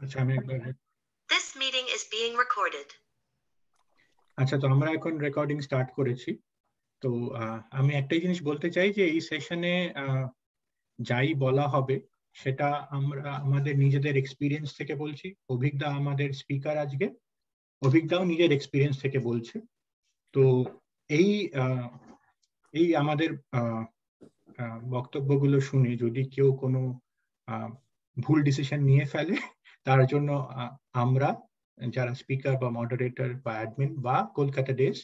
আচ্ছা আমি একবার This meeting is being recorded. আচ্ছা তো আমরা এখন রেকর্ডিং স্টার্ট করেছি। তো আমি একটাই জিনিস বলতে চাই যে এই সেশনে যাই বলা হবে সেটা আমরা আমাদের নিজেদের এক্সপিরিয়েন্স থেকে বলছি। অভিজ্ঞতা আমাদের স্পিকার আজকে, অভিজ্ঞতাও নিজের এক্সপিরিয়েন্স থেকে বলছে। তো এই এই আমাদের বক্তব্যগুলো শুনে যদি কেউ কোনো ভুল ডিসিশন নিয়ে ফেলে তার জন্য আমরা যারা স্পিকার বা মডারেটর বা অ্যাডমিন বা কলকাতা ডেজ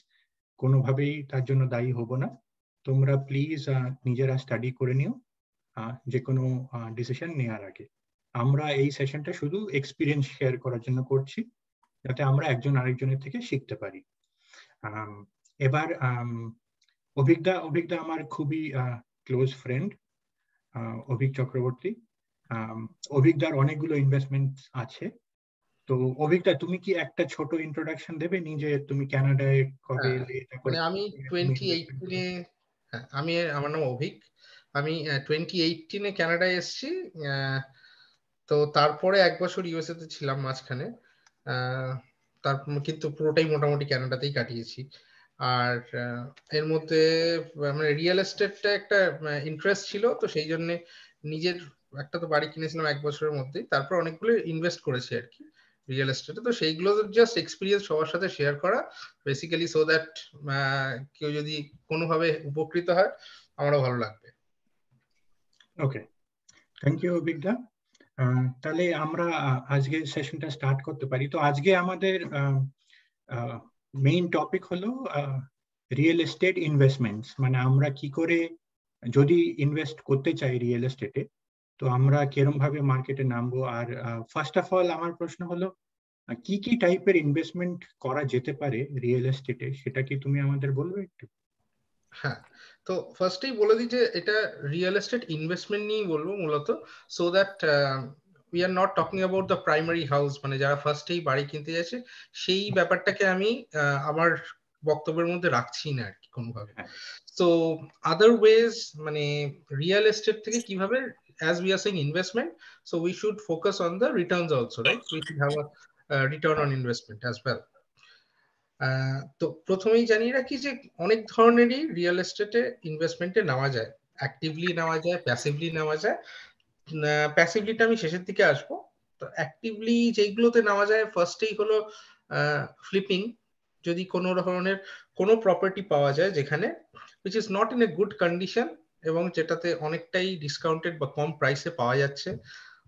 কোনোভাবেই তার জন্য দায়ী হব না। তোমরা প্লিজ নিজেরা স্টাডি করে নিও যে কোনো ডিসিশন নেওয়ার আগে। আমরা এই সেশনটা শুধু এক্সপিরিয়েন্স শেয়ার করার জন্য করছি, যাতে আমরা একজন আরেকজনের থেকে শিখতে পারি। এবার অভিজ্ঞতা আমার খুবই ক্লোজ ফ্রেন্ড, অভিক চক্রবর্তী। অভিজ্ঞতার অনেকগুলো ইনভেস্টমেন্ট আছে। তো অভিজ্ঞতা, তুমি কি একটা ছোট ইন্ট্রোডাকশন দেবে নিজে? তুমি কানাডায় কবে এলে? মানে আমি 2018-এ, আমার নাম অভিক। আমি 2018-এ কানাডায় এসেছি। তো তারপরে 1 বছর ইউএসএ তে ছিলাম মাঝখানে। তারপর কিন্তু পুরোটাই মোটামুটি কানাডাতেই কাটিয়েছি। আর এর মধ্যে মানে রিয়েল এস্টেটটা একটা ইন্টারেস্ট ছিল, তো সেই জন্য নিজের একটা তো বাড়ি কিনেছিলাম 1 বছরের মধ্যেই। তারপর অনেকগুলো ইনভেস্ট করেছি আর কি রিয়েল এস্টেটে। তো সেইগুলো জাস্ট এক্সপিরিয়েন্স সবার সাথে শেয়ার করা বেসিক্যালি, সো দ্যাট কেউ যদি কোনোভাবে উপকৃত হয় আমারও ভালো লাগবে। ওকে, থ্যাংক ইউ অভিজ্ঞতা। তাহলে আমরা আজকে সেশনটা স্টার্ট করতে পারি। তো আজকে আমাদের মেইন টপিক হলো রিয়েল এস্টেট ইনভেস্টমেন্টস। মানে আমরা কি করে যদি ইনভেস্ট করতে চাই রিয়েল এস্টেটে, তো আমরা কিরকম ভাবে মার্কেটে নামবো। আর ফার্স্ট অফ অল আমার প্রশ্ন হলো কি কি টাইপের ইনভেস্টমেন্ট করা যেতে পারে রিয়েল এস্টেটে, সেটা কি তুমি আমাদের বলবে একটু? হ্যাঁ, তো ফার্স্টেই বলে দিই যে এটা রিয়েল এস্টেট ইনভেস্টমেন্ট নিয়েই বলবো মূলত, so that we are not talking about the primary house, মানে যারা ফার্স্টেই বাড়ি কিনতে যাচ্ছে সেই ব্যাপারটাকে আমি আমার বক্তব্যের মধ্যে রাখছি না আর কি কোনোভাবে। তো আদার ওয়েজ মানে রিয়েল এস্টেট থেকে কিভাবে, as we are saying investment, so we should focus on the returns also, right? We should have a return on investment as well. তো প্রথমেই জানিয়ে রাখি যে অনেক ধরনেরই রিয়েল এস্টেটে ইনভেস্টমেন্টে নেওয়া যায়, অ্যাক্টিভলি নেওয়া যায়, প্যাসিভলি নেওয়া যায়। প্যাসিভলিটা আমি শেষের দিকে আসবো। তো অ্যাক্টিভলি যেগুলোতে নেওয়া যায়, ফার্স্টেই হলো ফ্লিপিং। যদি কোনো ধরনের কোনো প্রপার্টি পাওয়া যায় যেখানে which is not in a good condition এবং যেটাতে অনেকটাই ডিসকাউন্টেড বা কম প্রাইসে পাওয়া যাচ্ছে।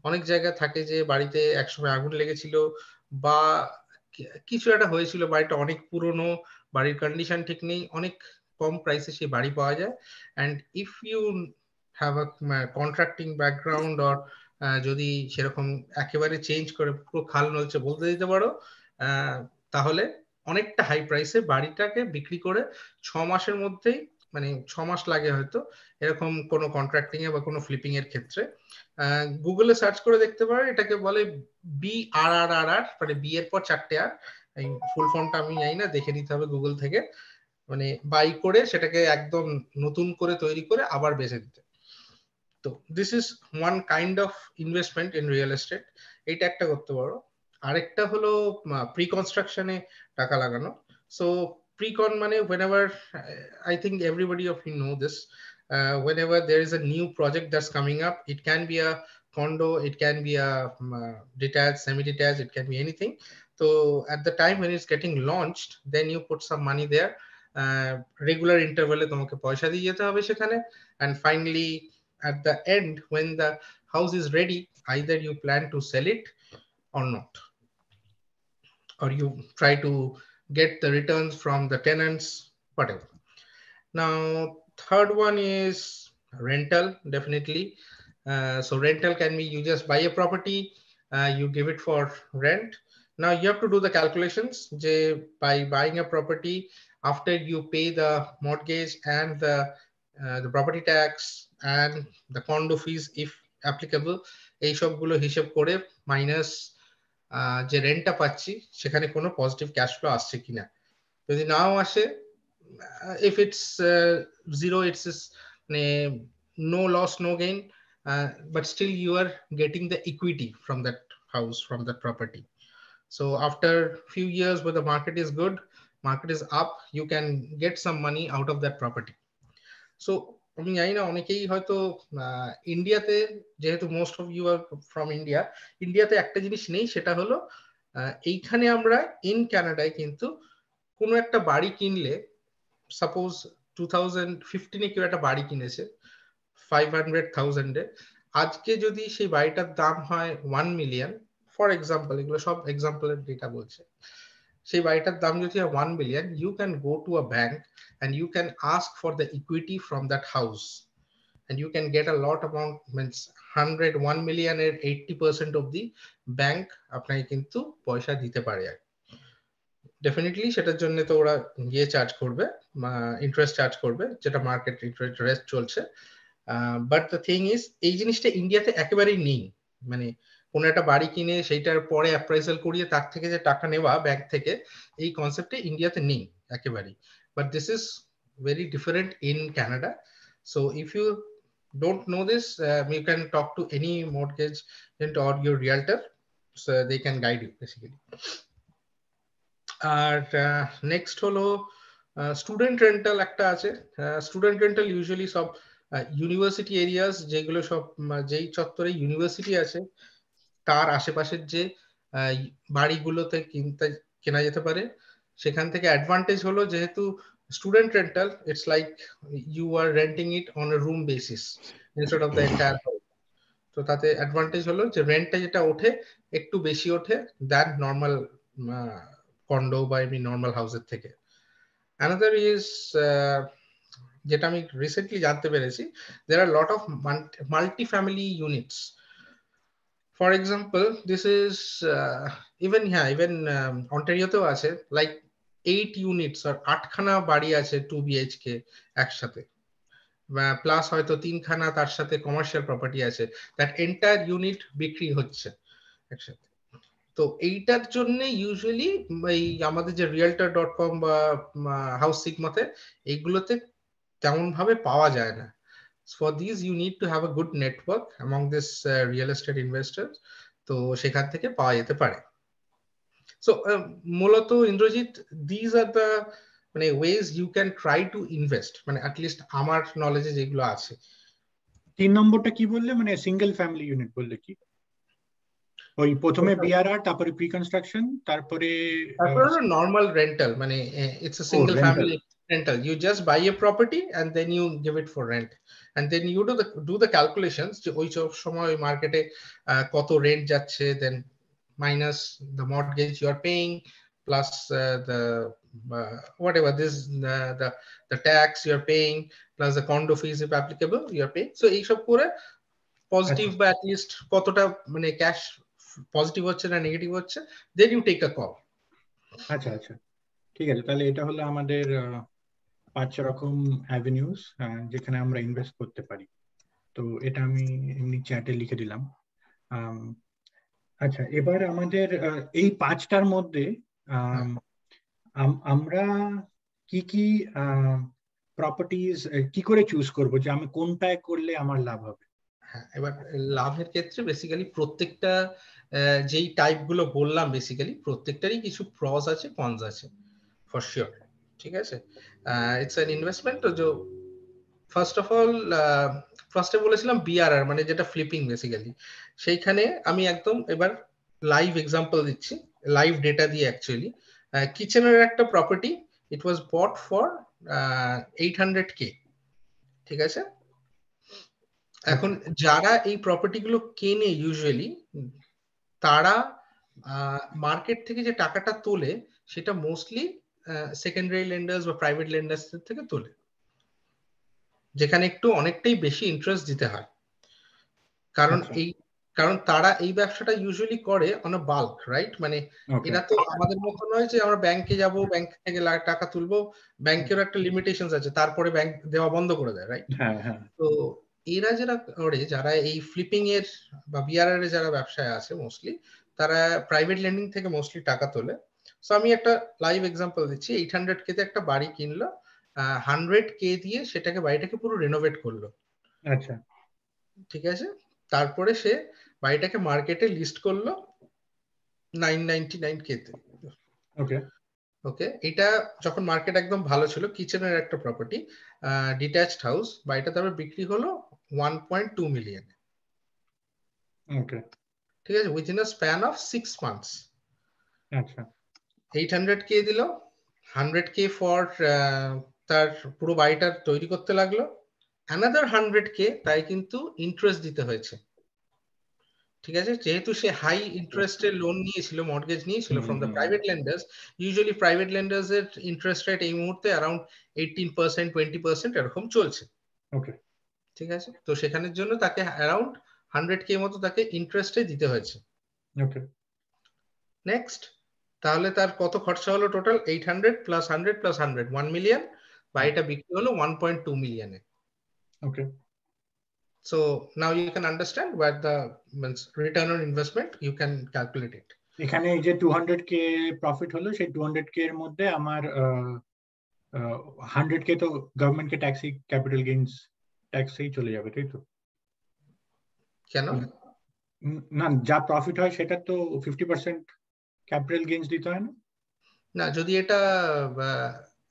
অনেক জায়গায় থাকে যে বাড়িতে একসময় আগুন লেগেছিল বা কিছু একটা হয়েছিল, বাড়িটা অনেক পুরনো, বাড়ির কন্ডিশন ঠিক নেই, অনেক কম প্রাইসে সেই বাড়ি পাওয়া যায়। And if you have a contracting background, or যদি সেরকম একেবারে চেঞ্জ করে পুরো খাল নলছে বলতে দিতে পারো, তাহলে অনেকটা হাই প্রাইসে বাড়িটাকে বিক্রি করে 6 মাসের মধ্যেই, মানে 6 মাস লাগে হয়তো এরকম কোনো কন্ট্রাক্টিং এ বা কোনো ফ্লিপিং এর ক্ষেত্রে। গুগলে সার্চ করে দেখতে পারো, এটাকে বলে BRRRR, মানে বি এর পর 4টে আর। এই ফুল ফর্মটা আমি জানি না, দেখে নিতে হবে গুগল থেকে। মানে বাই করে সেটাকে একদম নতুন করে তৈরি করে আবার বেচে দিতে। তো this is one kind of investment in real estate, এইটা একটা করতে পারো। আরেকটা হলো প্রি কনস্ট্রাকশনে টাকা লাগানো। সো pre-con মানে whenever, I think everybody of you know this, whenever there is a new project that's coming up, it can be a condo, it can be a detached, semi-detached, it can be anything. So at the time when it's getting launched, then you put some money there, regular interval এ তোমাকে পয়সা দিয়ে যেতে হবে সেখানে, and finally at the end when the house is ready, either you plan to sell it or not, or you try to get the returns from the tenants, whatever. Now third one is rental, definitely. So rental can be, you just buy a property, you give it for rent. Now you have to do the calculations je by buying a property, after you pay the mortgage and the property tax and the condo fees if applicable, এই সবগুলো হিসেব করে minus যে রেন্টটা পাচ্ছি সেখানে কোনো positive case flow আসছে কিনা। যদি নাও আসে, if it's zero, it's no loss, no gain, but still you are getting the equity from that house from that property. So after few years where the market is good, market is up, you can get some money out of that property. So আমি জানি না অনেকেই হয়তো ইন্ডিয়াতে, যেহেতু most of you are from India, ইন্ডিয়াতে একটা জিনিস নেই, সেটা হলো এইখানে আমরা ইন কানাডায় কিন্তু কোনো একটা বাড়ি কিনলে, সাপোজ 2015-এ কেউ একটা বাড়ি কিনেছে 500,000-এ, আজকে যদি সেই বাড়িটার দাম হয় 1 মিলিয়ন, ফর এক্সাম্পল, এগুলো সব এক্সাম্পলের ডেটা বলছে, সেই বাড়িটার দাম যদি হয় 1 million, you can go to a bank and you can ask for the equity from that house, and you can get a lot amount, means 101 million এর 80% of the bank আপনাকে কিন্তু পয়সা দিতে পারে। ডেফিনেটলি সেটার জন্য তো ওরা ইয়ে চার্জ করবে, ইন্টারেস্ট চার্জ করবে, যেটা মার্কেট ইন্টারেস্ট চলছে। বাট দ্য থিং ইজ, এই জিনিসটা ইন্ডিয়াতে একেবারেই নেই। মানে কোনো একটা বাড়ি কিনে সেইটার পরে অ্যাপ্রাইজাল করিয়ে তার থেকে যে টাকা নেওয়া ব্যাংক থেকে, এই কনসেপ্টে ইন্ডিয়াতে নেই একেবারেই। But this is very different in Canada. So if you don't know this, you can talk to any mortgage agent or your realtor, so they can guide you basically. আর নেক্সট হলো student rental একটা আছে। Student rental usually সব university areas, যেগুলো সব যেই চত্বরে university আছে তার আশেপাশের যে বাড়িগুলোতে কেনা যেতে পারে। সেখান থেকে অ্যাডভান্টেজ হলো, যেহেতু student rental, it's like you are renting it on a room basis instead of the entire house. তো তাতে অ্যাডভান্টেজ হলো যে রেন্টটা যেটা ওঠে একটু বেশি ওঠে দ্যান নর্মাল কন্ডো বা এমনি নর্মাল হাউসের থেকে। অ্যানাদার ইজ, যেটা আমি রিসেন্টলি জানতে পেরেছি, there are a lot of multi-family units. For example, this is even অন্টারিওতেও আছে, like 8 units or 8খানা বাড়ি আছে 2 BHK একসাথে, প্লাস হয়তো 3খানা তার সাথে কমার্শিয়াল প্রপার্টি আছে, দ্যাট এন্টায়ার ইউনিট বিক্রি হচ্ছে একসাথে। তো এইটার জন্য ইউজুয়ালি এই আমাদের যে realtor.com বা হাউস সিগমাতে এইগুলোতে তেমন ভাবে পাওয়া যায় না। For these you need to have a good network among this real estate investors, তো সেখান থেকে পাওয়া যেতে পারে। So মূলত ইন্দ্রজিৎ, these are the মানে ways you can try to invest, মানে at least আমার নলেজে যেগুলো আছে। 3 নম্বরটা কি বললে, মানে সিঙ্গেল ফ্যামিলি ইউনিট বললে কি? ওই প্রথমে বিআরআর, তারপরে প্রি কনস্ট্রাকশন, তারপরে নর্মাল রেন্টাল, মানে it's a single family rental. You just buy a property and then you give it for rent, and then you do the calculations যে ওই সময় মার্কেটে কত রেন্ট যাচ্ছে, then minus the mortgage you are paying plus the whatever this the tax you are paying plus the condo fees if applicable you are paying. So এইসব করে positive বা at least কতটা মানে ক্যাশ পজিটিভ হচ্ছে না negative হচ্ছে, then you take a call. আচ্ছা আচ্ছা, ঠিক আছে। তাহলে এটা হলো আমাদের 5 রকম অ্যাভিনিউজ যেখানে আমরা ইনভেস্ট করতে পারি। তো এটা আমি এমনি চ্যাটে লিখে দিলাম। আচ্ছা, এবার আমাদের এই 5টার মধ্যে আমরা কি কি প্রপার্টিজ কি করে চুজ করব, যে আমি কোনটায় করলে আমার লাভ হবে? হ্যাঁ, এবার লাভের ক্ষেত্রে বেসিক্যালি প্রত্যেকটা যেই টাইপ গুলো বললাম, বেসিক্যালি প্রত্যেকটারই কিছু প্রস আছে, কনস আছে ফর শিওর। ঠিক আছে, ইটস অ্যান ইনভেস্টমেন্ট। তো ফার্স্ট অফ অল, ফার্স্টে বলেছিলাম বিআরআর, মানে যেটা ফ্লিপিং বেসিক্যালি, সেইখানে আমি একদম এবার লাইভ এক্সাম্পল দিচ্ছি, লাইভ ডেটা দিয়ে। অ্যাকচুয়ালি কিচেনের একটা property, it was bot for 800K। ঠিক আছে, এখন যারা এই প্রপার্টি গুলো কেনে ইউজুয়ালি, তারা মার্কেট থেকে যে টাকাটা তোলে সেটা মোস্টলি সেকেন্ডারি লেন্ডার্স বা প্রাইভেট লেন্ডার্স থেকে তোলে, যেখানে একটু অনেকটাই বেশি ইন্টারেস্ট দিতে হয়। কারণ তারা এই ব্যবসাটা ইউজুয়ালি করে অন আ বাল্ক, রাইট? মানে এরা তো আমাদের মতো নয় যে আমরা ব্যাংকে যাব, ব্যাংক থেকে টাকা তুলবো, ব্যাংকেরও একটা লিমিটেশনস আছে, তারপরে ব্যাংক দেওয়া বন্ধ করে দেয়, রাইট? তো এরা যারা করে, যারা এই ফ্লিপিং এর বা বিআরআর এর যারা ব্যবসায় আছে মোস্টলি, তারা প্রাইভেট লেন্ডিং থেকে মোস্টলি টাকা তোলে। সো আমি একটা লাইভ এক্সাম্পল দিচ্ছি। 800K তে একটা বাড়ি কিনলো, 100K দিয়ে সেটাকে, বাড়িটাকে পুরো রেনোভেট করলো। আচ্ছা, ঠিক আছে, তারপরে সে বাড়িটাকে মার্কেটে লিস্ট করলো 999K তে। ওকে ওকে, এটা যখন মার্কেট একদম ভালো ছিল, কিচেনের একটা প্রপার্টি, ডিট্যাচড হাউস, বা এটা তবে বিক্রি হলো 1.2 মিলিয়ন। ওকে ঠিক আছে, within a span of 6 months. আচ্ছা 800K দিল, 100K ফর তার পুরো বাড়িটা তৈরি করতে লাগলো, অ্যানাদার 100K তাই কিন্তু ইন্টারেস্ট দিতে হয়েছে। ঠিক আছে, যেহেতু সে হাই ইন্টারেস্টের লোন নিয়েছিল, মর্গেজ নিয়েছিল from the private লেন্ডার্স, usually private লেন্ডার্স এর ইন্টারেস্ট রেট এই মুহূর্তে অ্যারাউন্ড 18%, 20% এরকম চলছে। ওকে ঠিক আছে, তো সেখানের জন্য তাকে অ্যারাউন্ড 100K মতো তাকে ইন্টারেস্টে দিতে হয়েছে। ওকে নেক্সট, তাহলে তার কত খরচা হলো টোটাল? 800 plus 100 plus 100, 1 million. বাড়িটা বিক্রি হলো 1.2 মিলিয়নে। ওকে So now you can understand what the means return on investment, you can calculate it. এখানে এই যে 200K প্রফিট হলো, সেই 200K এর মধ্যে আমার 100K তো গভর্নমেন্টকে ট্যাক্সি ক্যাপিটাল গেইনস ট্যাক্সেই চলে যাবে, তাই তো? কেন? না, যা প্রফিট হয় সেটা তো 50% ক্যাপিটাল গেইনস দিতে হয় না? না, যদি এটা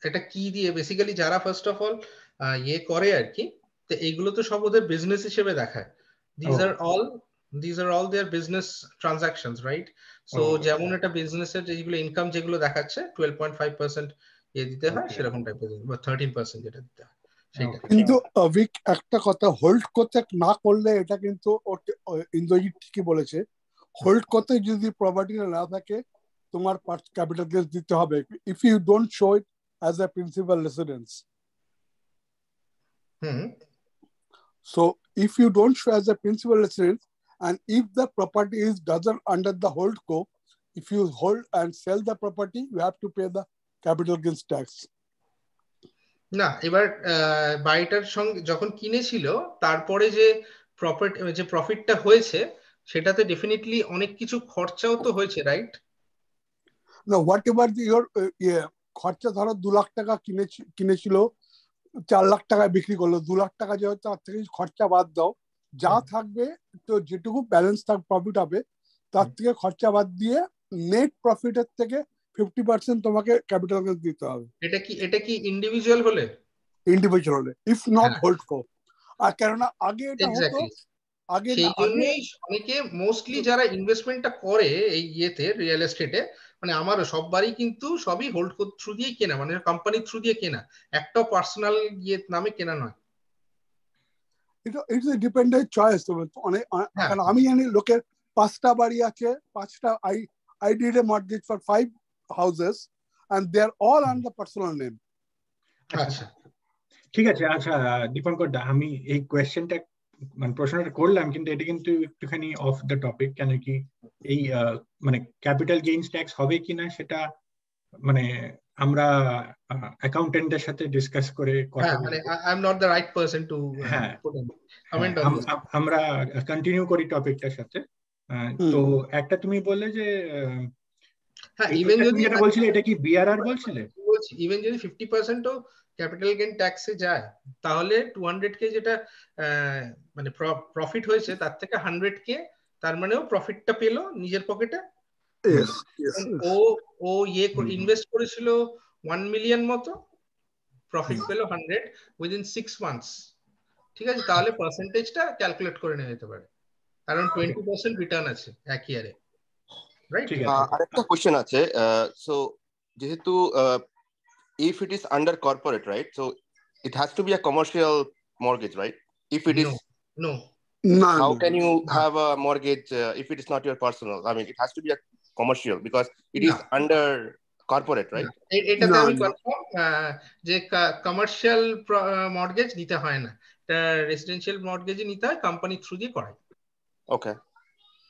এটা কি দিয়ে বেসিক্যালি যারা ফার্স্ট অফ অল ইয়ে করে আর কি, তো এইগুলো তো সব ওদের বিজনেস হিসেবে দেখায়। This are all their business transactions, right? So যেমন এটা বিজনেসের যেগুলো ইনকাম যেগুলো দেখাচ্ছে 12.5% ইয়ে দিতে হয়, সেরকম টাইপের, বা 13% যেটা দিতে হয় সেটা। কিন্তু অভিক একটা কথা, হোল্ড করতে না করলে এটা কিন্তু ইন্দ্রজিৎ ঠিকই বলেছে, হোল্ড করতে যদি প্রপার্টি না থাকে তোমার ক্যাপিটাল গেইনস দিতে হবে if you don't show it as a principal residence. So if you don't show as a principal residence, and if the property is doesn't under the holdco, if you hold and sell the property, you have to pay the capital gains tax. না, এবার বাড়িটার সঙ্গে যখন কিনেছিল তারপরে যে প্রফিটটা হয়েছে, সেটাতে ডেফিনেটলি অনেক কিছু খরচাও তো হয়েছে, রাইট? Now whatever your খরচা ধরো 2 লাখ টাকা কিনেছিল, 4 লাখ টাকা বিক্রি করলো, 2 লাখ টাকা যে তার থেকে খরচা বাদ দাও, যা থাকবে তো যেটুকু ব্যালেন্স প্রফিট হবে তার থেকে খরচা বাদ দিয়ে নেট প্রফিটের থেকে 50% তোমাকে ক্যাপিটাল গেইনস দিতে হবে। এটা কি ইন্ডিভিজুয়াল হলে? ইন্ডিভিজুয়াল হলে, ইফ নট হোল্ডকো। আর কেননা আগে এটা হতো, আগে সেই জন্যই অনেকে মোস্টলি যারা ইনভেস্টমেন্টটা করে এই ইয়েতে রিয়েল এস্টেটে, মানে আমারও সব বাড়ি কিন্তু সবই হোল্ড থ্রু দিয়েই কেনা, মানে কোম্পানির থ্রু দিয়ে কেনা, একটা পার্সোনাল ইয়ে নামে কেনা নয়। It's a dependent choice. কারণ আমি জানি লোকের 5টা বাড়ি আছে, 5টা I did a mortgage for 5 houses and they are all on the personal name. আচ্ছা ঠিক আছে। আচ্ছা দীপঙ্কর দা, আমি এই কোয়েশ্চেনটা মানে প্রশ্নটা করলাম, কিন্তু এটা কিন্তু একটুখানি অফ দ্য টপিক। কেন কি এই মানে ক্যাপিটাল গেইনস ট্যাক্স হবে কিনা সেটা মানে আমরা অ্যাকাউন্টেন্টদের সাথে ডিসকাস করে কথা বলবো। মানে I am not the right person to comment on this. আমরা কন্টিনিউ করি টপিকটার সাথে। তো একটা তুমি বললে যে ইভেন যদি যেটা বলছিলে এটা কি বিআরআর বলছিলে? ইভেন যদি 50% ও ক্যাপিটাল গেইন ট্যাক্সে যায়, তাহলে 200K যেটা মানে প্রফিট হয়েছে তার থেকে 100K, তার মানে ও প্রফিটটা পেলো নিজের পকেটে। ও ইয়ে ইনভেস্ট করেছিল 1 মিলিয়ন মতো, প্রফিট পেলো 100 উইদিন 6 মান্থস। ঠিক আছে, তাহলে পার্সেন্টেজটা ক্যালকুলেট করে নেওয়া যেতে পারে, কারণ 20% রিটার্ন আছে এক ইয়ারে, রাইট? আরেকটা কোশ্চেন আছে। সো যেহেতু if it is under corporate, right, so it has to be a commercial mortgage, right? If it is no how can you have a mortgage if it is not your personal? I mean, it has to be a commercial because it is under corporate, right? এটাতে আমি confirm যে commercial mortgage নিতে হয় না, এটা residential মর্টগেজই নিতে হয়, company through দিয়ে করায়। ওকে,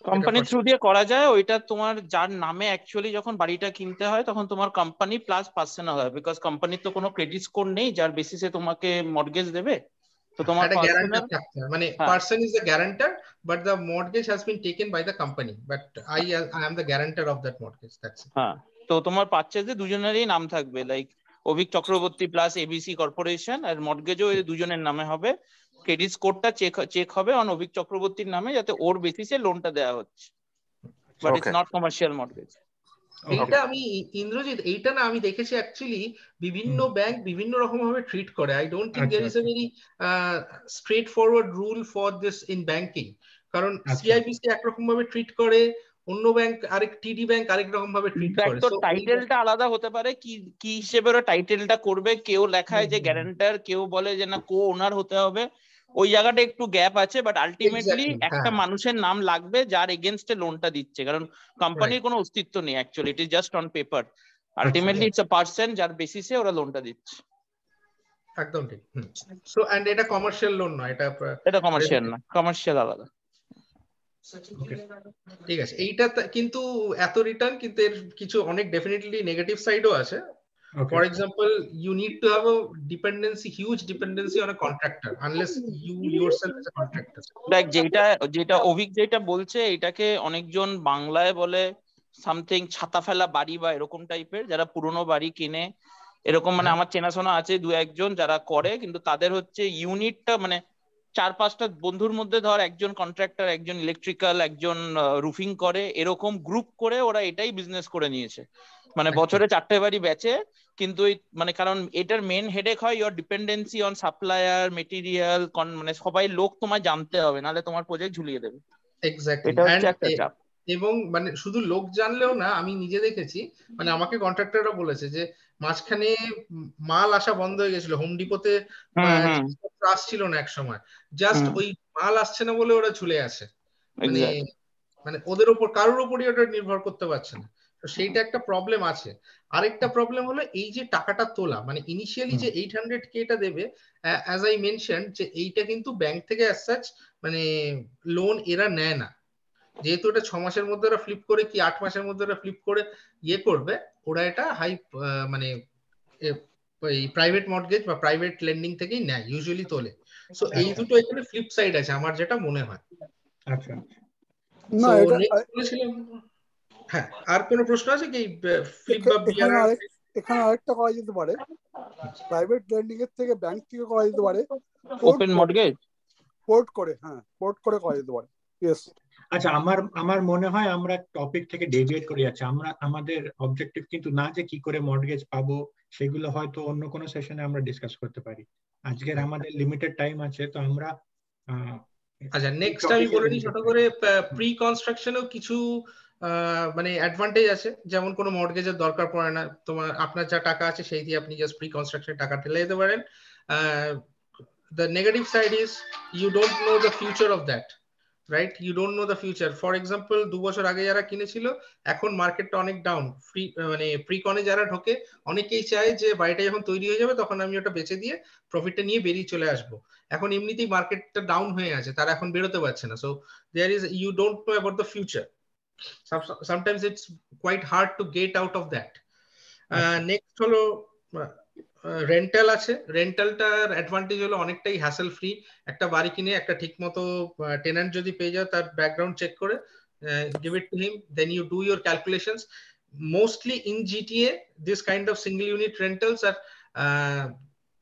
কোম্পানি থ্রু দিয়ে করা যায়। ওইটা তোমার যার নামে অ্যাকচুয়ালি যখন বাড়িটা কিনতে হয় তখন তোমার কোম্পানি প্লাস পার্সোনাল হয়, বিকজ কোম্পানির তো কোনো ক্রেডিট স্কোর নেই যার বেসিসে তোমাকে মর্টগেজ দেবে। তো তোমার পার্সোনাল মানে person is the guarantor, but the mortgage has been taken by the company, but I am the guarantor of that mortgage, that's it. হ্যাঁ, তো তোমার পারচেজে দুজনেরই নাম থাকবে, like Avik Chakraborty plus ABC corporation, আর মর্টগেজও এই দুজনের নামে হবে। ক্রেডিট স্কোরটা চেক হবে অন অভিক চক্রবর্তীর নামে, যাতে ওর বেসিসে লোনটা দেওয়া হচ্ছে। but it's Okay. not commercial mortgage. এইটা আমি ইন্দ্রজিৎ এইটা না আমি দেখেছি অ্যাকচুয়ালি বিভিন্ন ব্যাংক বিভিন্ন রকম ভাবে ট্রিট করে। I don't think there is a very straightforward rule for this in banking. কারণ সিআইবিসি একরকম ভাবে ট্রিট করে, অন্য ব্যাংক আরেক, টিডি ব্যাংক আরেক রকম ভাবে ট্রিট করে। তো টাইটেলটা আলাদা হতে পারে, কি কি হিসেবে ওরা টাইটেলটা করবে, কেউ লেখায় যে গ্যারান্টার, কেউ বলে যে না কো ওনার হতে হবে, ওই জায়গাটা একটু গ্যাপ আছে। বাট আলটিমেটলি একটা মানুষের নাম লাগবে যার এগেনস্টে লোনটা দিচ্ছে, কারণ কোম্পানির কোনো অস্তিত্ব নেই actually, it is just on paper. Ultimately it's a person যার বেসিসে ওরা লোনটা দিচ্ছে। একদম ঠিক। সো এন্ড এটা কমার্শিয়াল লোন নয়, এটা কমার্শিয়াল না, কমার্শিয়াল আলাদা। ঠিক আছে, এইটা কিন্তু এত রিটার্ন, কিন্তু এর কিছু অনেক ডেফিনেটলি নেগেটিভ সাইডও আছে। For example, you need to have a dependency, huge dependency on a contractor, unless you yourself is a contractor. দেখ যেটা অভিক যেটা বলছে, এটাকে অনেকজন বাংলায় বলে সামথিং ছাতা ফেলা বাড়ি বা এরকম টাইপের, যারা পুরনো বাড়ি কিনে এরকম, মানে আমার চেনাশোনা আছে দু একজন যারা করে, কিন্তু তাদের হচ্ছে ইউনিটটা মানে 4-5টা বন্ধুর মধ্যে ধর একজন কন্ট্রাক্টর, একজন ইলেকট্রিক্যাল, একজন রুফিং করে, এরকম গ্রুপ করে ওরা এটাই বিজনেস করে নিয়েছে। মানে বছরে 4টে বাড়ি বেচে, কিন্তু মানে কারণ এটার মেন হেডেক হয় your dependency on supplier, material, মানে সবাই লোক তোমায় জানতে হবে, নাহলে তোমার প্রজেক্ট ঝুলিয়ে দেবে। এক্স্যাক্টলি। এটা হচ্ছে একটা চাপ। এবং মানে শুধু লোক জানলেও না, আমি নিজে দেখেছি, মানে আমাকে কন্ট্রাক্টররা বলেছে যে মাঝখানে মাল আসা বন্ধ হয়ে গেছিল, হোম ডিপোতে আসছিল না এক সময়, জাস্ট ওই মাল আসছে না বলে ওরা ঝুলে আছে, মানে ওদের উপর কারোর উপরই ওটা নির্ভর করতে পারছে না। তো সেইটা একটা প্রবলেম আছে। আরেকটা প্রবলেম হলো এই যে টাকাটা তোলা, মানে ইনিশিয়ালি যে 800K টা দেবে, অ্যাজ আই মেনশন, যে এইটা কিন্তু ব্যাংক থেকে অ্যাজ সাচ মানে লোন এরা নেয় না, যেহেতু এটা 6 মাসের মধ্যে ওরা ফ্লিপ করে কি 8 মাসের মধ্যে ওরা ফ্লিপ করে ইয়ে করবে, ওরা এটা হাই মানে এই প্রাইভেট মর্টগেজ বা প্রাইভেট লেন্ডিং থেকেই নেয়, ইউজুয়ালি তোলে। সো এই দুটো এখানে ফ্লিপ সাইড আছে আমার যেটা মনে হয়। আচ্ছা, না এটা হ্যাঁ, আর কোনো প্রশ্ন আছে কি? ফ্লিপ বা এখানে আরেকটা করা যেতে পারে, প্রাইভেট লেন্ডিং এর থেকে ব্যাংক থেকে করা যেতে পারে ওপেন মর্টগেজ, পোর্ট করে। হ্যাঁ, পোর্ট করে করা যেতে পারে। ইয়েস। আচ্ছা, আমার মনে হয় আমরা টপিক থেকে ডেভিয়েট করে যাচ্ছি। আমাদের অবজেক্টিভ কিন্তু না যে কি করে মর্টগেজ পাবো, সেগুলো হয়তো অন্য কোনো সেশনে আমরা ডিসকাস করতে পারি। আজকের আমাদের লিমিটেড টাইম আছে, তো আমরা আচ্ছা নেক্সট আমি বলে দিই ছোট করে, প্রি কনস্ট্রাকশনেও কিছু মানে অ্যাডভান্টেজ আছে, যেমন কোনো মর্টগেজের দরকার পড়ে না, আপনার যা টাকা আছে সেই দিয়ে আপনি জাস্ট প্রি কনস্ট্রাকশনে টাকা ঢেলে দিতে পারেন। The negative side is you don't know the future of that, right? You don't know the future. For example, 2 বছর আগে যারা কিনেছিল, এখন মার্কেটটা অনেক ডাউন, মানে প্রিকনে যারা ঢোকে অনেকেই চায় যে বাড়িটা যখন তৈরি হয়ে যাবে তখন আমি ওটা বেচে দিয়ে প্রফিটটা নিয়ে বেরিয়ে চলে আসবো। এখন এমনিতেই মার্কেটটা ডাউন হয়ে আছে, তারা এখন বেরোতে পারছে না। So there is, you don't know about the future, sometimes it's quite hard to get out of that. Next হলো রেন্টাল আছে। রেন্টালটার অ্যাডভান্টেজ হলো অনেকটাই হ্যাসেল ফ্রি। একটা বাড়ি কিনে একটা ঠিক মতো টেন্যান্ট যদি পেয়ে যাও, তার ব্যাকগ্রাউন্ড চেক করে give it to him, then you do your calculations. Mostly in GTA this kind of single unit rentals are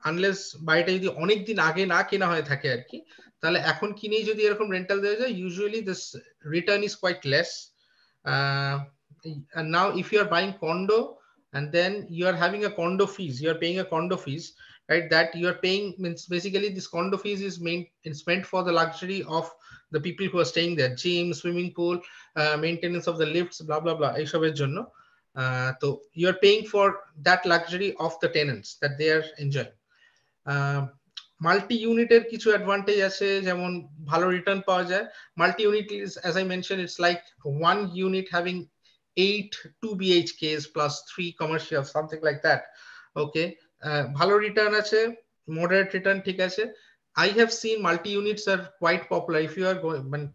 unless বাড়িটা যদি অনেক দিন আগে না কেনা হয়ে থাকে আর কি, তাহলে এখন কিনেই যদি এরকম রেন্টাল দেওয়া যায়, usually this return is quite less. And now if you are buying condo and then you are having a condo fees, you are paying a condo fees, right? That you are paying means basically this condo fees is meant for the luxury of the people who are staying there, gym, swimming pool, maintenance of the lifts, blah blah blah, এইসবের জন্য। তো you are paying for that luxury of the tenants that they are enjoying. Multi ইউনিটের কিছু advantage আছে, যেমন ভালো return পাওয়া যায়। Multi unit is, as I mentioned, it's like one unit having 8 2 BHKs plus 3 commercial, something like that. Okay, ভালো return আছে, moderate return, ঠিক আছে। I have seen multi units are quite popular. If you are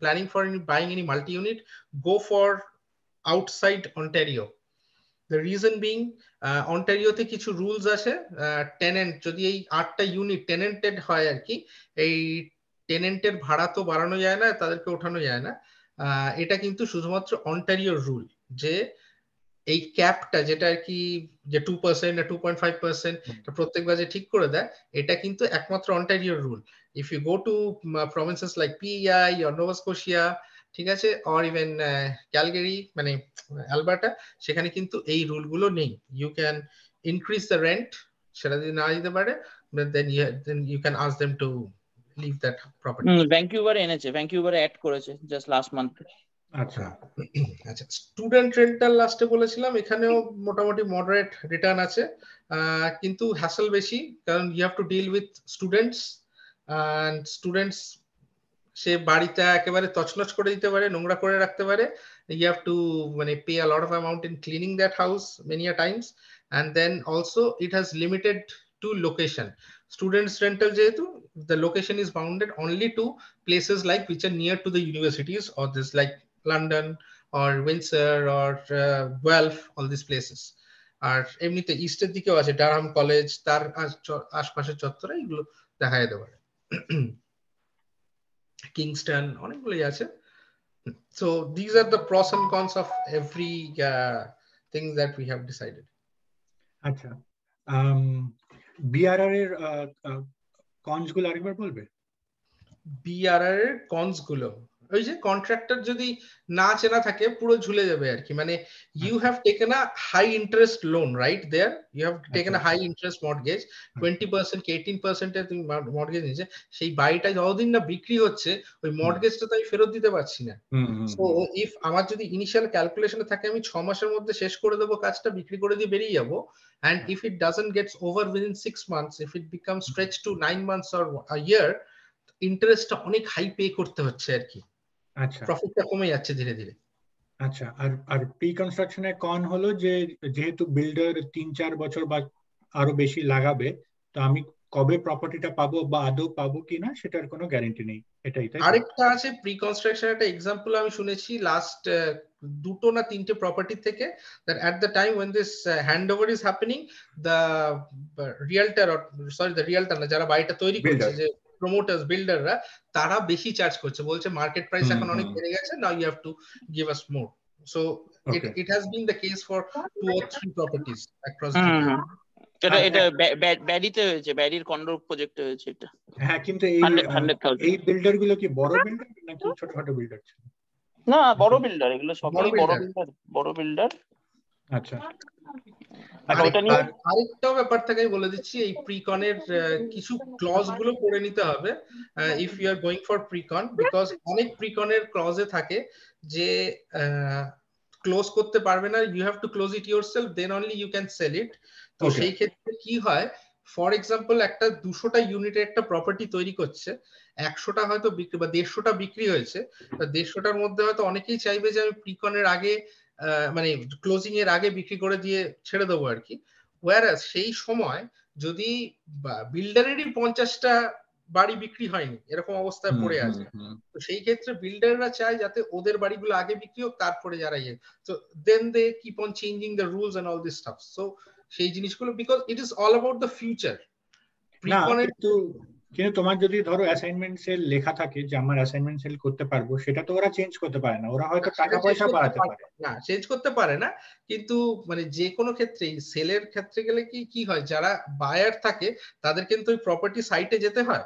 planning for buying any multi unit, go for outside Ontario. The reason being, অন্টারিওতে কিছু rules আছে, tenant যদি এই 8টা unit টেনেন্টেড হয় আর কি, এই টেনেন্টের ভাড়া তো বাড়ানো যায় না, তাদেরকে ওঠানো যায় না। এটা কিন্তু শুধুমাত্র অন্টারিওর রুল, যে এই ক্যাপটা যেটা আর কি, যে 2% না 2.5% প্রত্যেকবার যে ঠিক করে দেয়, এটা কিন্তু একমাত্র অন্টারিওর rule. If you go to provinces like PEI or Nova Scotia, ঠিক আছে, অর ইভেন ক্যালগেরি মানে অ্যালবার্টা, সেখানে কিন্তু এই রুলগুলো নেই। You can increase the rent, সেটা যদি না দিতে পারে then you can ask them to leave that property. ভ্যাঙ্কুভারে এনেছে, ভ্যাঙ্কুভারে অ্যাড করেছে জাস্ট লাস্ট মান্থ। আচ্ছা আচ্ছা, স্টুডেন্ট রেন্টাল লাস্টে বলেছিলাম, এখানেও মোটামুটি মডারেট রিটার্ন আছে, কিন্তু হ্যাসেল বেশি, কারণ you have to deal with students, and students সে বাড়িতে একেবারে তছনছ করে দিতে পারে, নোংরা করে রাখতে পারে। ইউ হ্যাভ টু মানে pay a lot of amount in cleaning that house many a times, and then also it has limited to location. Students rental যেহেতু, the location is bounded only to places like which are near to the universities, or this like London or Windsor or Guelph, all these places. আর এমনিতে ইস্টের দিকেও আছে, Durham college, তার আশপাশের চত্বরে এগুলো দেখা যেতে পারে, কিংস্টন, অনেকগুলোই আছে। So these are the pros and cons of every thing that we have decided. আচ্ছা, বিআরআর এর কনস গুলো আরেকবার বলবে? বিআরআর এর কনস গুলো, ওই যে কন্ট্রাক্টর যদি না চেনা থাকে পুরো ঝুলে যাবে আর কি, মানে you have taken a high interest loan right there, you have taken a high interest mortgage, 20% কি 18% এ তুমি মর্টগেজ নিয়েছে, সেই বাড়িটা যতদিন না বিক্রি হচ্ছে ওই মর্টগেজটা তো আমি ফেরত দিতে পারছি না। সো ইফ আমার যদি ইনিশিয়াল ক্যালকুলেশনে থাকে আমি 6 মাসের মধ্যে শেষ করে দেবো কাজটা, বিক্রি করে দিয়ে বেরিয়ে যাবো, and if it doesn't gets over within 6 months, if it becomes stretched to 9 months or a year, ইন্টারেস্টটা অনেক হাই পে করতে হচ্ছে আর কি। আচ্ছা, প্রফিটটা কমে যাচ্ছে ধীরে ধীরে। আচ্ছা, আর প্রি কনস্ট্রাকশনের কন হলো যে যেহেতু বিল্ডার 3-4 বছর বা আরো বেশি লাগাবে, তো আমি কবে প্রপার্টিটা পাবো বা আদৌ পাবো কিনা সেটার কোনো গ্যারান্টি নেই, এটাই তাই? আরেকটা আছে প্রি কনস্ট্রাকশন, একটা এক্সাম্পল আমি শুনেছি লাস্ট 2 না 3টে প্রপার্টি থেকে, that at the time when this handover is happening, the realtor, or sorry the realtor না, যারা বাড়িটা তৈরি করছে, যে প্রমোটার্স বিল্ডাররা, তারা বেশি চার্জ করছে, বলছে মার্কেট প্রাইস এখন অনেক বেড়ে গেছে, now you have to give us more. So it has been the case for 2 or 3 properties across the এটা এটা ব্যারিতে হয়েছে, ব্যারির কন্ডোর প্রজেক্টে হয়েছে এটা। হ্যাঁ, কিন্তু এই বিল্ডার গুলো কি বড় বিল্ডার নাকি ছোটখাটো বিল্ডার ছিল? না, বড় বিল্ডার, এগুলো সবই বড় বিল্ডার, বড় বিল্ডার। আচ্ছা, আরেকটাও ব্যাপার থেকে আমি বলে দিচ্ছি, এই প্রিকনের কিছু ক্লজ গুলো করে নিতে হবে if you are going for precon, because অনেক প্রিকনের ক্লজে থাকে যে ক্লোজ করতে পারবে না, you have to close it yourself, then only you can sell it. তো সেই ক্ষেত্রে কি হয়, ফর এক্সাম্পল একটা 200টা ইউনিটের একটা প্রপার্টি তৈরি করছে, 100টা হয়তো বিক্রি বা 150টা বিক্রি হয়েছে, 150টার মধ্যে হয়তো অনেকেই চাইবে যে আমি প্রিকনের আগে মানে ক্লোজিং এর আগে বিক্রি করে দিয়ে ছেড়ে দেবো আর কি। ওয়ারাস সেই সময় যদি বিল্ডারেরই 50টা বাড়ি বিক্রি হয়নি, এরকম অবস্থায় পড়ে আছে, তো সেই ক্ষেত্রে বিল্ডাররা চায় যাতে ওদের বাড়িগুলো আগে বিক্রি হোক, তারপরে যারা ইয়ে, তো then they keep on changing the rules and all this stuff. So সেই জিনিসগুলো, because it is all about the future. কিন্তু তোমার যদি ধরো অ্যাসাইনমেন্ট সেল লেখা থাকে যে আমার অ্যাসাইনমেন্ট সেল করতে পারবো, সেটা তো ওরা চেঞ্জ করতে পারে না, ওরা হয়তো টাকা পয়সা বাড়াতে পারে না, চেঞ্জ করতে পারে না, কিন্তু মানে যে কোনো ক্ষেত্রেই সেলের ক্ষেত্রে গেলে কি হয়, যারা বায়ার থাকে তাদের কিন্তু ওই প্রপার্টি সাইটে যেতে হয়।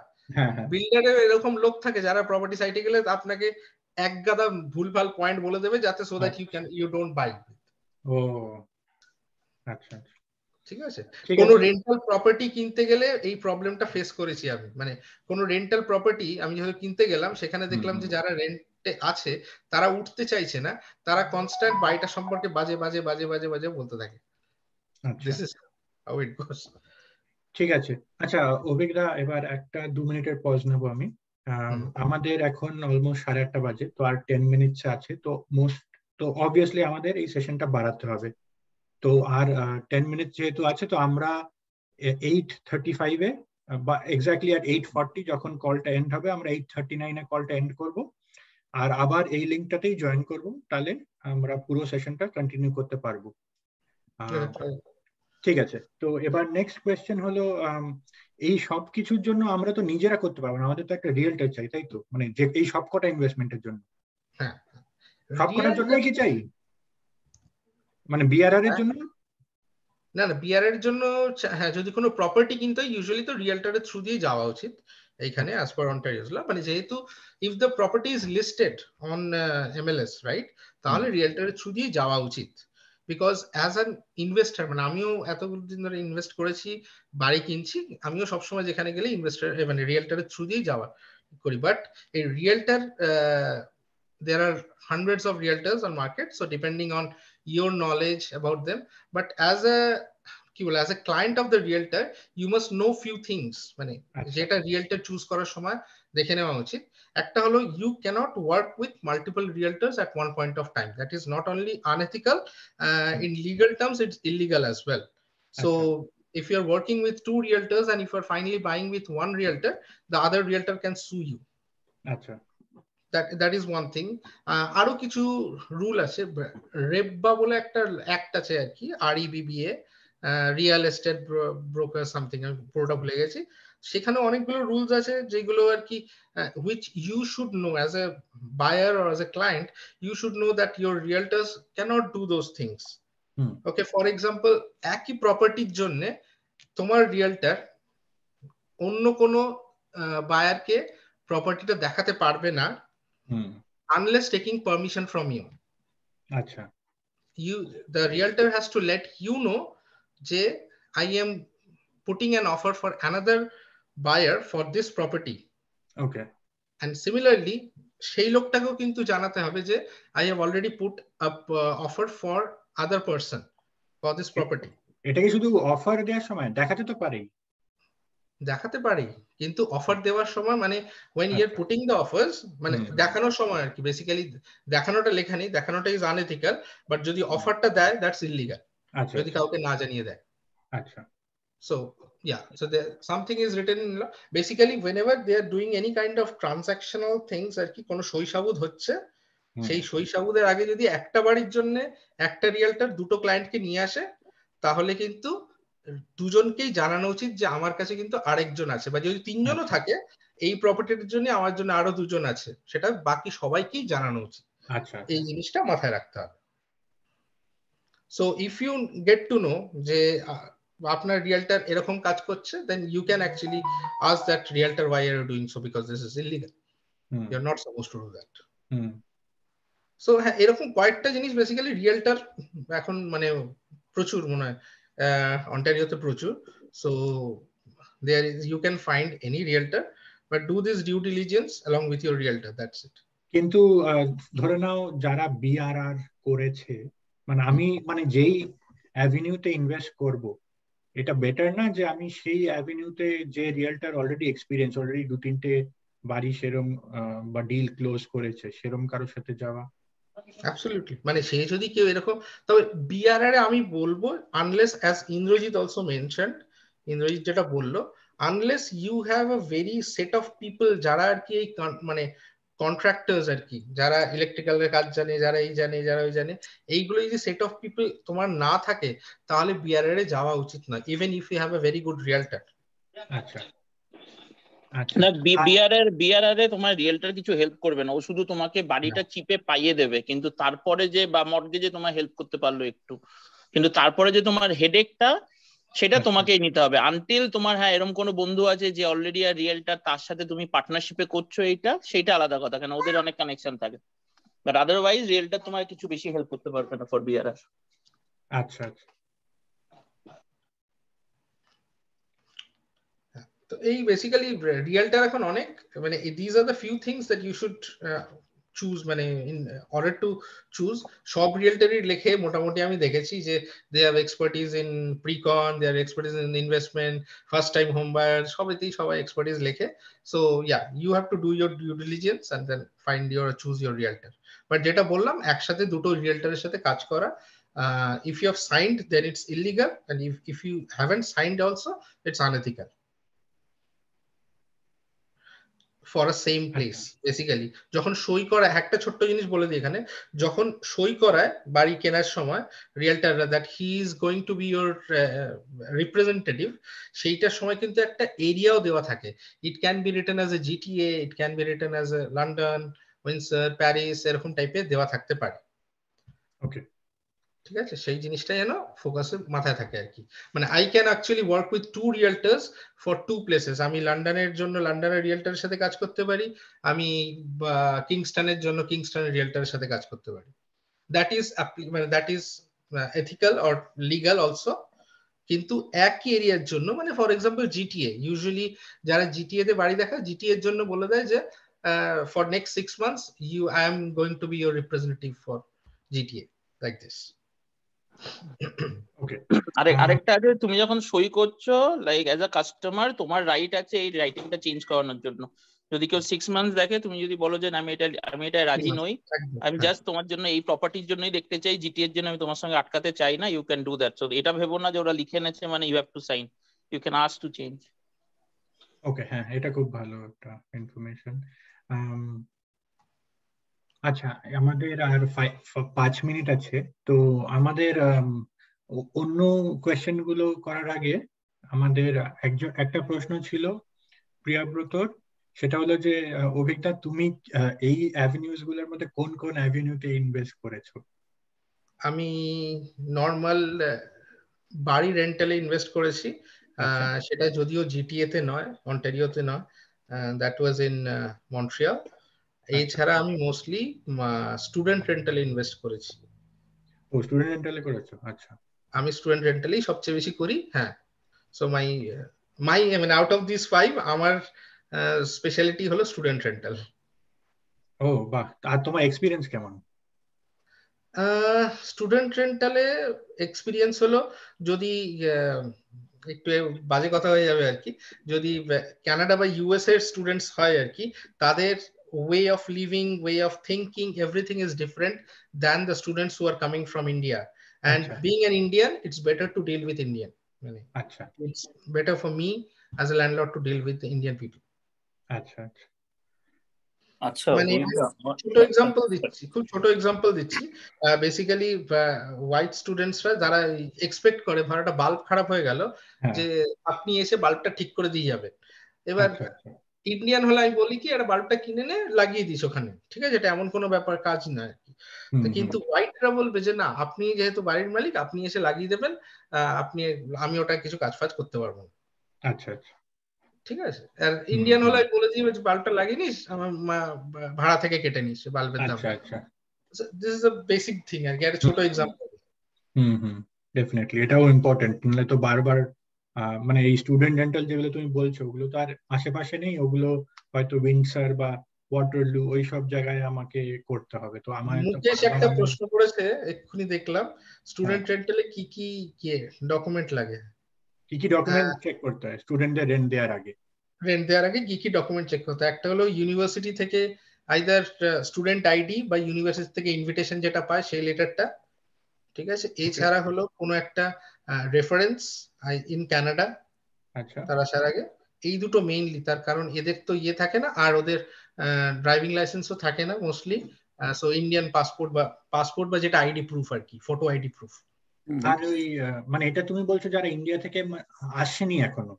বিল্ডারের এরকম লোক থাকে যারা প্রপার্টি সাইটে গেলে আপনাকে এক গাদা ভুলভাল পয়েন্ট বলে দেবে, যাতে so that you don't buy. ও আচ্ছা, ঠিক আছে। কোনো রেন্টাল প্রপার্টি কিনতে গেলে এই প্রবলেমটা ফেস করেছি আমি, মানে কোনো রেন্টাল প্রপার্টি আমি যখন কিনতে গেলাম, সেখানে দেখলাম যে যারা রেন্টে আছে তারা উঠতে চাইছে না, তারা কনস্ট্যান্ট বাড়িটা সম্পর্কে বাজে বাজে বাজে বাজে বাজে বলতে থাকে। দিস ইজ হাউ ইট গোস। ঠিক আছে। আচ্ছা অভিজ্ঞতা, এবার একটা 2 মিনিটের পজ নেবো আমি। আমাদের এখন অলমোস্ট 8:30 বাজে, তো আর 10 মিনিটস আছে, তো অবভিয়াসলি আমাদের এই সেশনটা বাড়াতে হবে। তো আর 10 মিনিট যেহেতু আছে, তো আমরা 8:35 এ বা এক্স্যাক্টলি at 8:40 যখন কলটা এন্ড হবে, আমরা 8:39 এ কলটা এন্ড করব, আর আবার এই লিংকটাতেই জয়েন করব, তাহলে আমরা পুরো সেশনটা কন্টিনিউ করতে পারবো। ঠিক আছে। তো এবার নেক্সট কোয়েশ্চেন হলো, এই সব কিছুর জন্য আমরা তো নিজেরা করতে পারবো না, আমাদের তো একটা রিয়েলটার চাই, তাই তো? মানে যে এই সবকটা ইনভেস্টমেন্টের জন্য, সবকটার জন্যই কি চাই, মানে বিআরআর এর জন্য? না, বিআরআর এর জন্য হ্যাঁ, যদি কোনো প্রপার্টি কিনতে হয় ইউজুয়ালি তো রিয়েলটরের থ্রু দিয়ে যাওয়া উচিত, এইখানে as per Ontario's law, মানে যেহেতু if the property is listed on MLS, right, তাহলে রিয়েলটরের থ্রু দিয়ে যাওয়া উচিত। বিকজ অ্যাজ অ্যান ইনভেস্টর, মানে আমিও এতদিন ধরে ইনভেস্ট করেছি, বাড়ি কিনছি, আমিও সবসময় যেখানে গেলে ইনভেস্টর মানে রিয়েলটরের থ্রু দিয়ে যাওয়া করি। বাট এই realtor, there are hundreds of realtors on market, so depending on your knowledge about them, but as a as a client of the realtor, you must know few things, মানে যেটা realtor choose করার সময় দেখে নেওয়া উচিত। একটা হলো, you cannot work with multiple realtors at one point of time. That is not only unethical, in legal terms it's illegal as well. So if you are working with two realtors and if you are finally buying with one realtor, the other realtor can sue you. আচ্ছা, that is one thing. আরো কিছু rule আছে, রেব্বা বলে একটা act আছে আর কি, REBBA, real estate broker something, আমি পুরোটা ভুলে গেছি। সেখানে অনেকগুলো রুলস আছে যেগুলো আর কি, which you should know as a buyer or as a client, you should know that your realtors cannot do those things. Okay, for example, একই প্রপার্টির জন্য তোমার রিয়েলটর অন্য কোনো বায়ারকে প্রপার্টিটা দেখাতে পারবে না unless taking permission from you. আচ্ছা, The realtor has to let you know যে I am putting an offer for another buyer for this property. Okay. And similarly, সেই লোকটাকেও কিন্তু জানাতে হবে যে I have already put up offer for other person for this property. এটা কি শুধু offer দেওয়ার সময় দেখাতে তো পারি? দেখাতে পারি, কিন্তু অফার দেওয়ার সময় মানে when you are putting the offers, মানে দেখানোর সময় আর কি, বেসিক্যালি দেখানোটা লেখা নেই, দেখানোটা ইজ আনএথিক্যাল, বাট যদি অফারটা দেয় দ্যাটস ইল্লিগাল, যদি কাউকে না জানিয়ে দেয়। আচ্ছা, so yeah, so there something is written in law. Basically whenever they are doing any kind of transactional things আর কি, কোনো সইসাবুদ হচ্ছে, সেই সইসাবুদের আগে যদি একটা বাড়ির জন্য একটা রিয়েলটর দুটো ক্লায়েন্টকে নিয়ে আসে, তাহলে কিন্তু দুজনকেই জানানো উচিত যে আমার কাছে কিন্তু আরেকজন আছে, বা যদি তিনজনও থাকে এই প্রপার্টির জন্য আমার জন্য আরো দুজন আছে, সেটা বাকি সবাইকেই জানানো উচিত। আচ্ছা, এই জিনিসটা মাথায় রাখতে হবে। So if you get to know যে আপনার রিয়েলটর এরকম কাজ করছে, then you can actually ask that realtor why are you doing so, because this is illegal. You're not supposed to do that. So হ্যাঁ, এরকম কয়েকটা জিনিস বেসিক্যালি রিয়েলটর এখন মানে প্রচুর মনে হয় অন্টারিওতে প্রচুর। So there is, you can find any realtor, but do this due diligence along with your realtor, that's it. কিন্তু ধরে নাও যারা বিআরআর করেছে, মানে আমি মানে যেই অ্যাভিনিউতে ইনভেস্ট করব, এটা বেটার না যে আমি সেই অ্যাভিনিউতে যে রিয়েলটার অলরেডি এক্সপিরিয়েন্স, অলরেডি দু তিনটে বাড়ি সেরম বা ডিল ক্লোজ করেছে, সেরম কারোর সাথে যাওয়া? অ্যাবসলিউটলি, মানে সে যদি কেউ এরকম, তবে বিআরআর আমি বলবো unless, as Indrajit also mentioned, Indrajit যেটা বললো, unless you have a very set of people যারা আর কি এই মানে কন্ট্রাক্টার্স আর কি, যারা ইলেকট্রিক্যালের কাজ জানে, যারা এই জানে, যারা ওই জানে, এইগুলো যদি সেট অফ পিপল তোমার না থাকে, তাহলে বিআরআর এ যাওয়া উচিত না, even if you have a very good realtor. আচ্ছা, না, বিআরআর এ তোমার রিয়েলটর কিছু হেল্প করবে না, ও শুধু তোমাকে বাড়িটা চিপে পাইয়ে দেবে, কিন্তু তারপরে যে বা মর্টগেজে তোমার হেল্প করতে পারলো একটু, কিন্তু তারপরে যে তোমার হেডেকটা সেটা তোমাকেই নিতে হবে। আনটিল তোমার হ্যাঁ এরকম কোনো বন্ধু আছে যে অলরেডি আর রিয়েলটর, তার সাথে তুমি পার্টনারশিপে করছো, সেইটা আলাদা কথা, কেন ওদের অনেক কানেকশন থাকে, বাট আদারওয়াইজ রিয়েলটর তোমার কিছু বেশি হেল্প করতে পারবে না ফর বিআরআর। আচ্ছা, আচ্ছা। তো এই বেসিক্যালি রিয়েলটার এখন অনেক, মানে this are the few things that you should choose, মানে ইন অর্ডার টু চুজ। সব রিয়েলটারই লেখে মোটামুটি আমি দেখেছি যে they have expertise in precon, they have expertise in investment, first time home buyer, সবেতেই সবাই এক্সপার্টিজ লেখে। So yeah, you have to do your due diligence and then find your choose your realtor. But যেটা বললাম, একসাথে দুটো রিয়েলটারের সাথে কাজ করা, if you have signed then it's illegal, and if you haven't signed also it's unethical for a same place. Basically যখন সই করা, একটা ছোট্ট জিনিস বলে দিই এখানে, যখন সই করায় বাড়ি কেনার সময় রিয়েলটাররা that he is going to be your representative, সেইটার সময় কিন্তু একটা এরিয়াও দেওয়া থাকে। It can be written as a GTA, it can be written as a London, Windsor, Paris, এরকম টাইপের দেওয়া থাকতে পারে। ওকে, ঠিক আছে, সেই জিনিসটা যেন ফোকাসে মাথায় থাকে আর কি। মানে I can actually work with 2 realtors for 2 places. আমি লন্ডনের জন্য লন্ডনের রিয়েলটারের সাথে কাজ করতে পারি, আমি কিংস্টনের জন্য কিংস্টনের রিয়েলটারের সাথে কাজ করতে পারি। দ্যাট ইজ মানে that is ethical or legal also. কিন্তু একই এরিয়ার জন্য, মানে ফর এক্সাম্পল জিটিএ, ইউজুয়ালি যারা জিটিএ তে বাড়ি দেখা, জিটিএ এর জন্য বলে দেয় যে for next 6 months I am going to be your representative for GTA, like this. Okay, আরেকটা আছে, তুমি যখন সই করছো লাইক অ্যাজ আ কাস্টমার, তোমার রাইট আছে এই রাইটিংটা চেঞ্জ করানোর জন্য। যদি কেউ 6 months দেখে, তুমি যদি বলো যে আমি এটা রাজি নই, আমি জাস্ট তোমার জন্য এই প্রপার্টির জন্যই দেখতে চাই, জিটি এর জন্য আমি তোমার সঙ্গে আটকাতে চাই না, you can do that. So এটা ভেবো না যে ওরা লিখে এনেছে মানে you have to sign, you can ask to change. Okay, হ্যাঁ, এটা খুব ভালো একটা ইনফরমেশন। আচ্ছা, আমাদের আর 5 মিনিট আছে, তো আমাদের অন্য কোয়েশ্চেন গুলো করার আগে আমাদের একটা প্রশ্ন ছিল প্রিয়াব্রতর, সেটা হলো যে অভিজ্ঞতা, তুমি এই অ্যাভিনিউজ গুলোর মধ্যে কোন কোন অ্যাভিনিউতে ইনভেস্ট করেছো? আমি নর্মাল বাড়ি রেন্টালে ইনভেস্ট করেছি, সেটা যদিও জিটিএ তে নয়, অন্টারিওতে নয়, দ্যাট ওয়াজ ইন মন্ট্রিয়াল। এছাড়া আমি মোস্টলি স্টুডেন্ট রেন্টালে ইনভেস্ট করেছি। ও, স্টুডেন্ট রেন্টালে করেছো, আচ্ছা। আমি স্টুডেন্ট রেন্টালেই সবচেয়ে বেশি করি, হ্যাঁ। So my I mean out of this 5 আমার স্পেশালিটি হলো স্টুডেন্ট রেন্টাল। ও বাহ, আর তোমার এক্সপিরিয়েন্স কেমন? স্টুডেন্ট রেন্টালে এক্সপিরিয়েন্স হলো, যদি একটু বাজে কথা হয়ে যাবে আর কি, যদি কানাডা বা ইউএস এর স্টুডেন্টস হয় আর কি, তাদের way of living, way of thinking, everything is different than the students who are coming from India. And being an Indian, it's better to deal with Indian. আচ্ছা, It's better for me as a landlord to deal with the Indian people. আচ্ছা, আচ্ছা। আচ্ছা, মানে ছোট example দিচ্ছি, খুব ছোট example দিচ্ছি। বেসিক্যালি হোয়াইট স্টুডেন্টসরা যারা এক্সপেক্ট করে ভাড়াটা বাল্ব খারাপ হয়ে গেল, যে আপনি এসে বাল্বটা ঠিক করে দিয়ে যাবেন। এবার ইন্ডিয়ান হলে আমি বলি কি, একটা বাল্বটা কিনে নে, লাগিয়ে দিস ওখানে, ঠিক আছে, এটা এমন কোনো ব্যাপার কাজ নয়। কিন্তু হোয়াইটরা বলবে যে না, আপনি যেহেতু বাড়ির মালিক, আপনি এসে লাগিয়ে দেবেন, আমি ওটা কিছু কাজ ফাজ করতে পারবো না। আচ্ছা, আচ্ছা, ঠিক আছে। আর ইন্ডিয়ান হলে বলে দিবে যে বাল্বটা লাগিয়ে নিস, আমার ভাড়া থেকে কেটে নিস বাল্বের দাম। আচ্ছা। This is a basic thing আর কি, একটা ছোট এক্সাম্পল। ডেফিনেটলি এটাও ইম্পর্টেন্ট, নাহলে তো বারবার মানে এই স্টুডেন্ট রেন্টাল যেগুলো তুমি বলছো, ওগুলো তো আর আশেপাশে নেই, ওগুলো হয়তো উইন্ডসার বা ওয়াটারলু ওই সব জায়গায় আমাকে করতে হবে। তো আমার মুকেশ একটা প্রশ্ন করেছে এক্ষুনি দেখলাম, স্টুডেন্ট রেন্টালে কি কি ডকুমেন্ট লাগে, কি কি ডকুমেন্ট চেক করতে হয় স্টুডেন্টদের রেন্ট দেওয়ার আগে? রেন্ট দেওয়ার আগে কি কি ডকুমেন্ট চেক করতে হয়? একটা হলো ইউনিভার্সিটি থেকে আইদার স্টুডেন্ট আইডি বা ইউনিভার্সিটি থেকে ইনভিটেশন যেটা পায় সেই লেটারটা, ঠিক আছে। এছাড়া হলো কোনো একটা রেফারেন্স ইন কানাডা, আচ্ছা, তার আসার আগে। এই দুটো মেইনলি, তার কারণ এদের তো ইয়ে থাকে না, আর ওদের ড্রাইভিং লাইসেন্সও থাকে না মোস্টলি, সো ইন্ডিয়ান পাসপোর্ট বা যেটা আইডি প্রুফ আর কি, ফটো আইডি প্রুফ। আর ওই মানে এটা তুমি বলছো যারা ইন্ডিয়া থেকে আসেনি এখনো,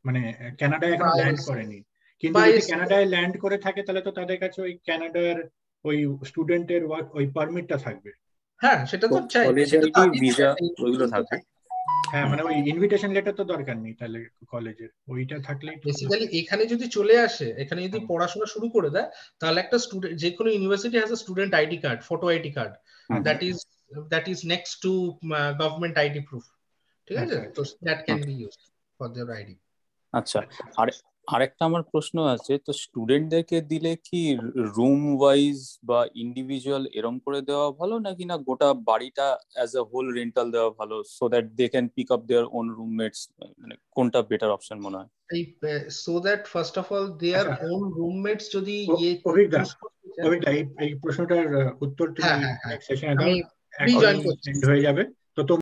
মানে কানাডায় এখনো ল্যান্ড করেনি, কিন্তু যদি কানাডায় ল্যান্ড করে থাকে তাহলে তো তাদের কাছে ওই কানাডার ওই স্টুডেন্টের ওয়ার্ক ওই পারমিটটা থাকবে। হ্যাঁ, সেটা তো চাই, ভিসা ওইগুলো থাকবে। হ্যাঁ, মানে ওই ইনভিটেশন লেটার তো দরকার নেই তাহলে কলেজের, ওইটা থাকলেই বেসিক্যালি এখানে যদি চলে আসে, এখানে যদি পড়াশোনা শুরু করে দেয়, তাহলে একটা স্টুডেন্ট, যে কোনো university has a student ID card, photo ID card, that is next to government ID proof, ঠিক আছে। তো that can be used for their ID. আচ্ছা, আরেকটা আমার প্রশ্ন আছে, তো স্টুডেন্টদেরকে দিলে কি রুম ওয়াইজ বা ইন্ডিভিজুয়াল এরম করে দেওয়া ভালো, নাকি না গোটা বাড়িটা অ্যাজ আ হোল রেন্টাল দেওয়া ভালো, so that they can pick up their own roommates? মানে কোনটা বেটার অপশন মনে হয়? So that first of all their own roommates যদি এই প্রশ্নটার উত্তর তুমি নেক্সট সেশনে দাও, রিজয়েন করছি এন্ড হয়ে যাবে।